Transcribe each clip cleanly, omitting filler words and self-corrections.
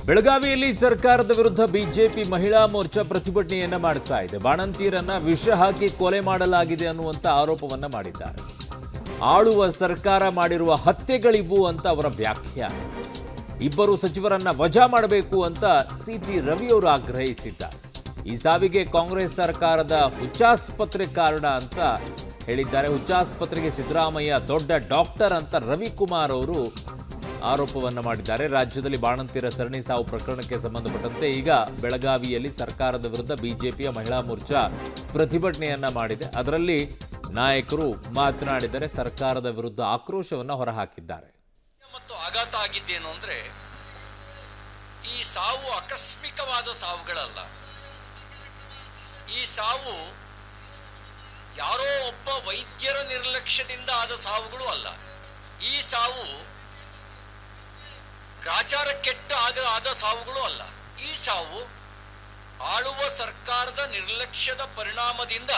ಬೆಳಗಾವಿಯಲ್ಲಿ ಸರ್ಕಾರದ ವಿರುದ್ಧ ಬಿಜೆಪಿ ಮಹಿಳಾ ಮೋರ್ಚಾ ಪ್ರತಿಭಟನೆಯನ್ನ ಮಾಡ್ತಾ ಇದೆ. ಬಾಣಂತಿಯರನ್ನ ವಿಷ ಹಾಕಿ ಕೊಲೆ ಮಾಡಲಾಗಿದೆ ಅನ್ನುವಂತ ಆರೋಪವನ್ನ ಮಾಡಿದ್ದಾರೆ. ಆಳುವ ಸರ್ಕಾರ ಮಾಡಿರುವ ಹತ್ಯೆಗಳಿವು ಅಂತ ಅವರ ವ್ಯಾಖ್ಯಾನ. ಇಬ್ಬರು ಸಚಿವರನ್ನ ವಜಾ ಮಾಡಬೇಕು ಅಂತ ಸಿಟಿ ರವಿಯವರು ಆಗ್ರಹಿಸಿದ್ದಾರೆ. ಈ ಸಾವಿಗೆ ಕಾಂಗ್ರೆಸ್ ಸರ್ಕಾರದ ಹುಚ್ಚಾಸ್ಪತ್ರೆ ಕಾರಣ ಅಂತ ಹೇಳಿದ್ದಾರೆ. ಹುಚ್ಚಾಸ್ಪತ್ರೆಗೆ ಸಿದ್ದರಾಮಯ್ಯ ದೊಡ್ಡ ಡಾಕ್ಟರ್ ಅಂತ ರವಿಕುಮಾರ್ ಅವರು ಆರೋಪವನ್ನು ಮಾಡಿದ್ದಾರೆ. ರಾಜ್ಯದಲ್ಲಿ ಬಾಣಂತಿಯರ ಸರಣಿ ಸಾವು ಪ್ರಕರಣಕ್ಕೆ ಸಂಬಂಧಪಟ್ಟಂತೆ ಈಗ ಬೆಳಗಾವಿಯಲ್ಲಿ ಸರ್ಕಾರದ ವಿರುದ್ಧ ಬಿಜೆಪಿಯ ಮಹಿಳಾ ಮೋರ್ಚಾ ಪ್ರತಿಭಟನೆಯನ್ನ ಮಾಡಿದೆ. ಅದರಲ್ಲಿ ನಾಯಕರು ಮಾತನಾಡಿದರೆ ಸರ್ಕಾರದ ವಿರುದ್ಧ ಆಕ್ರೋಶವನ್ನು ಹೊರಹಾಕಿದ್ದಾರೆ. ಮತ್ತು ಆಘಾತ ಆಗಿದ್ದೇನು ಅಂದ್ರೆ, ಈ ಸಾವು ಆಕಸ್ಮಿಕವಾದ ಸಾವುಗಳಲ್ಲ. ಈ ಸಾವು ಯಾರೋ ಒಬ್ಬ ವೈದ್ಯರ ನಿರ್ಲಕ್ಷ್ಯದಿಂದ ಆದ ಸಾವುಗಳು ಅಲ್ಲ. ಈ ಸಾವು ಗ್ರಾಚಾರ ಕೆಟ್ಟ ಆದ ಸಾವುಗಳು ಅಲ್ಲ. ಈ ಸಾವು ಆಳುವ ಸರ್ಕಾರದ ನಿರ್ಲಕ್ಷ್ಯದ ಪರಿಣಾಮದಿಂದ,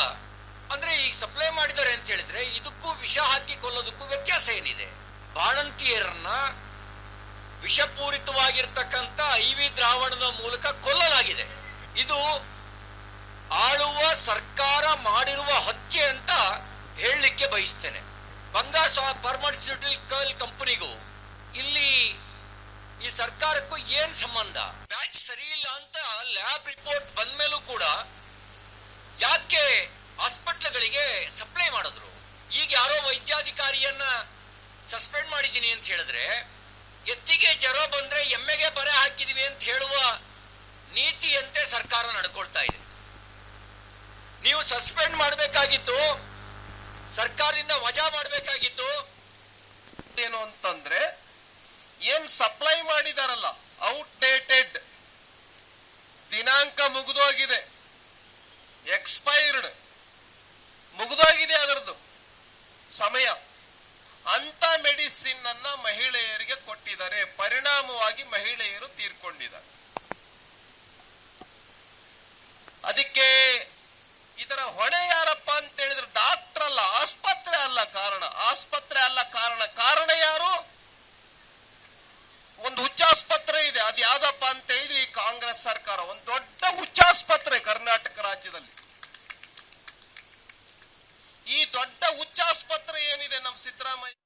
ಅಂದ್ರೆ ಈಗ ಸಪ್ಲೈ ಮಾಡಿದ್ದಾರೆ ಅಂತ ಹೇಳಿದ್ರೆ ಇದಕ್ಕೂ ವಿಷ ಹಾಕಿ ಕೊಲ್ಲೋದಕ್ಕೂ ವ್ಯತ್ಯಾಸ ಏನಿದೆ? ಬಾಣಂತಿಯರನ್ನ ವಿಷಪೂರಿತವಾಗಿರ್ತಕ್ಕಂಥ ಐವಿ ದ್ರಾವಣದ ಮೂಲಕ ಕೊಲ್ಲಲಾಗಿದೆ. ಇದು ಆಳುವ ಸರ್ಕಾರ ಮಾಡಿರುವ ಹತ್ಯೆ ಅಂತ ಹೇಳಲಿಕ್ಕೆ ಬಯಸ್ತೇನೆ. ಬಂಗಾ ಫಾರ್ಮಾಸ್ಯೂಟಿಕಲ್ ಕಂಪನಿಗೂ ಇಲ್ಲಿ ಈ ಸರ್ಕಾರಕ್ಕೂ ಏನ್ ಸಂಬಂಧ? ಬ್ಯಾಚ್ ಸರಿ ಇಲ್ಲ ಅಂತ ಲ್ಯಾಬ್ ರಿಪೋರ್ಟ್ ಬಂದ ಮೇಲೂ ಕೂಡ ಯಾಕೆ ಹಾಸ್ಪಿಟ್ಲ್ಗಳಿಗೆ ಸಪ್ಲೈ ಮಾಡಿದ್ರು? ಈಗ ಯಾರೋ ವೈದ್ಯಾಧಿಕಾರಿಯನ್ನ ಸಸ್ಪೆಂಡ್ ಮಾಡಿದೀನಿ ಅಂತ ಹೇಳಿದ್ರೆ, ಎತ್ತಿಗೆ ಜ್ವರ ಬಂದ್ರೆ ಎಮ್ಮೆಗೆ ಬರೆ ಹಾಕಿದೀವಿ ಅಂತ ಹೇಳುವ ನೀತಿಯಂತೆ ಸರ್ಕಾರ ನಡ್ಕೊಳ್ತಾ ಇದೆ. ನೀವು ಸಸ್ಪೆಂಡ್ ಮಾಡಬೇಕಾಗಿತ್ತು, ಸರ್ಕಾರದಿಂದ ವಜಾ ಮಾಡಬೇಕಾಗಿತ್ತು. ಏನು ಅಂತಂದ್ರೆ, ಏನ್ ಸಪ್ಲೈ ಮಾಡಿದಾರಲ್ಲ ಔಟ್ಡೇಟೆಡ್, ದಿನಾಂಕ ಮುಗಿದೋಗಿದೆ, ಎಕ್ಸ್ಪೈರ್ಡ್ ಮುಗಿದೋಗಿದೆ ಅದರದ್ದು ಸಮಯ. ಅಂತ ಮೆಡಿಸಿನ್ ಅನ್ನ ಮಹಿಳೆಯರಿಗೆ ಕೊಟ್ಟಿದ್ದಾರೆ. ಪರಿಣಾಮವಾಗಿ ಮಹಿಳೆಯರು ತೀರ್ಕೊಂಡಿದ್ದಾರೆ. ಅದಕ್ಕೆ ಇದರ ಹೊಣೆ ಯಾರಪ್ಪ ಅಂತ ಹೇಳಿದ್ರೆ ಡಾಕ್ಟರ್ ಅಲ್ಲ, ಆಸ್ಪತ್ರೆ ಅಲ್ಲ ಕಾರಣ. ಆಸ್ಪತ್ರೆ ಅಲ್ಲ ಕಾರಣ. ಕಾರಣ ಯಾರು? ಒಂದು ಹುಚ್ಚಾಸ್ಪತ್ರೆ ಇದೆ. ಅದು ಯಾವ್ದಪ್ಪ ಅಂತ ಹೇಳಿದ್ರೆ ಈ ಕಾಂಗ್ರೆಸ್ ಸರ್ಕಾರ. ಒಂದು ದೊಡ್ಡ ಹುಚ್ಚಾಸ್ಪತ್ರೆ ಕರ್ನಾಟಕ ರಾಜ್ಯದಲ್ಲಿ. ಈ ದೊಡ್ಡ ಹುಚ್ಚಾಸ್ಪತ್ರೆ ಏನಿದೆ ನಮ್ಮ ಸಿದ್ದರಾಮಯ್ಯ